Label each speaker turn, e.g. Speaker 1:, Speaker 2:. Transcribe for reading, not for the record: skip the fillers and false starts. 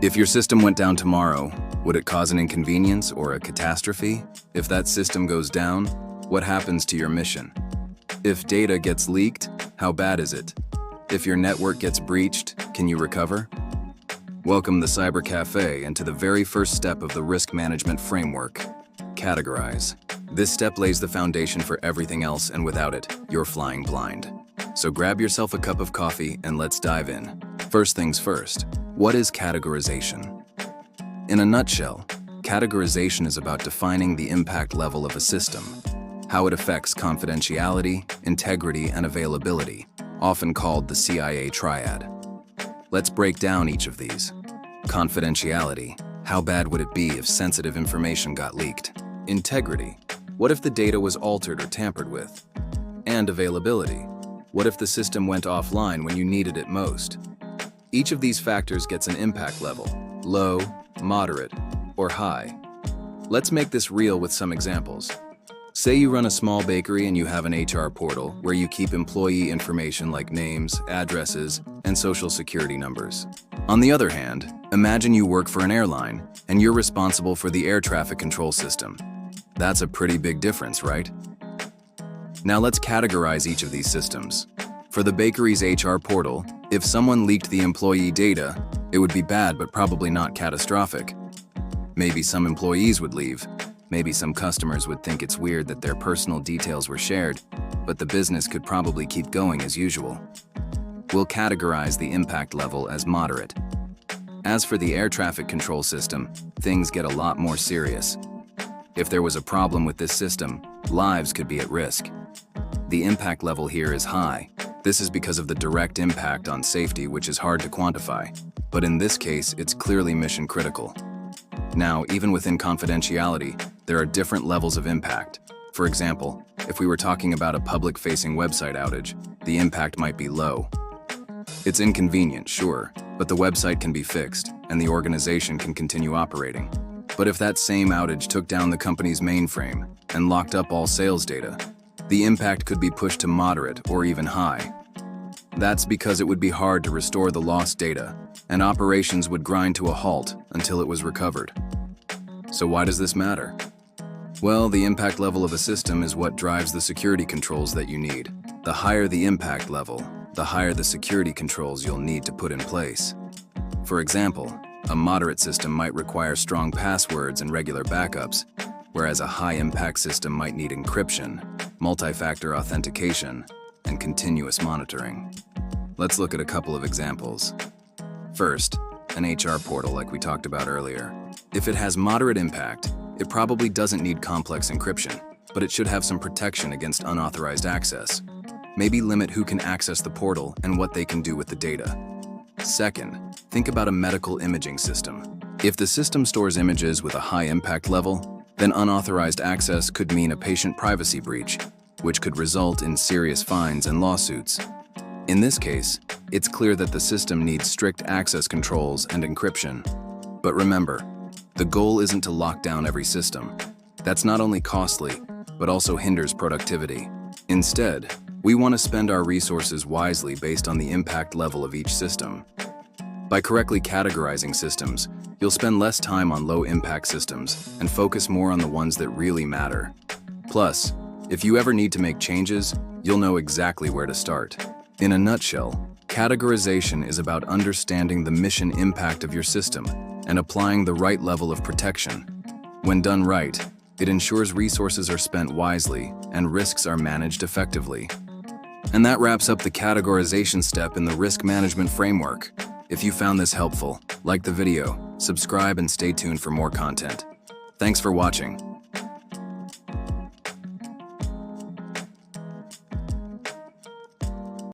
Speaker 1: If your system went down tomorrow, would it cause an inconvenience or a catastrophe? If that system goes down, what happens to your mission? If data gets leaked, how bad is it? If your network gets breached, can you recover? Welcome the Cyber Cafe and to the very first step of the risk management framework, Categorize. This step lays the foundation for everything else, and without it, you're flying blind. So grab yourself a cup of coffee and let's dive in. First things first, what is categorization? In a nutshell, categorization is about defining the impact level of a system, how it affects confidentiality, integrity, and availability, often called the CIA triad. Let's break down each of these. Confidentiality. How bad would it be if sensitive information got leaked? Integrity. What if the data was altered or tampered with? And availability. What if the system went offline when you needed it most? Each of these factors gets an impact level: low, moderate, or high. Let's make this real with some examples. Say you run a small bakery and you have an HR portal where you keep employee information like names, addresses, and social security numbers. On the other hand, imagine you work for an airline and you're responsible for the air traffic control system. That's a pretty big difference, right? Now let's categorize each of these systems. For the bakery's HR portal, if someone leaked the employee data, it would be bad but probably not catastrophic. Maybe some employees would leave. Maybe some customers would think it's weird that their personal details were shared, but the business could probably keep going as usual. We'll categorize the impact level as moderate. As for the air traffic control system, things get a lot more serious. If there was a problem with this system, lives could be at risk. The impact level here is high. This is because of the direct impact on safety, which is hard to quantify. But in this case, it's clearly mission critical. Now, even within confidentiality, there are different levels of impact. For example, if we were talking about a public-facing website outage, the impact might be low. It's inconvenient, sure, but the website can be fixed, and the organization can continue operating. But if that same outage took down the company's mainframe and locked up all sales data, the impact could be pushed to moderate or even high. That's because it would be hard to restore the lost data, and operations would grind to a halt until it was recovered. So why does this matter? Well, the impact level of a system is what drives the security controls that you need. The higher the impact level, the higher the security controls you'll need to put in place. For example, a moderate system might require strong passwords and regular backups, whereas a high-impact system might need encryption, multi-factor authentication, and continuous monitoring. Let's look at a couple of examples. First, an HR portal like we talked about earlier. If it has moderate impact, it probably doesn't need complex encryption, but it should have some protection against unauthorized access. Maybe limit who can access the portal and what they can do with the data. Second, think about a medical imaging system. If the system stores images with a high impact level, then unauthorized access could mean a patient privacy breach, which could result in serious fines and lawsuits. In this case, it's clear that the system needs strict access controls and encryption. But remember, the goal isn't to lock down every system. That's not only costly, but also hinders productivity. Instead, we want to spend our resources wisely based on the impact level of each system. By correctly categorizing systems, you'll spend less time on low-impact systems and focus more on the ones that really matter. Plus, if you ever need to make changes, you'll know exactly where to start. In a nutshell, categorization is about understanding the mission impact of your system and applying the right level of protection. When done right, it ensures resources are spent wisely and risks are managed effectively. And that wraps up the categorization step in the risk management framework. If you found this helpful, like the video, subscribe, and stay tuned for more content. Thanks for watching.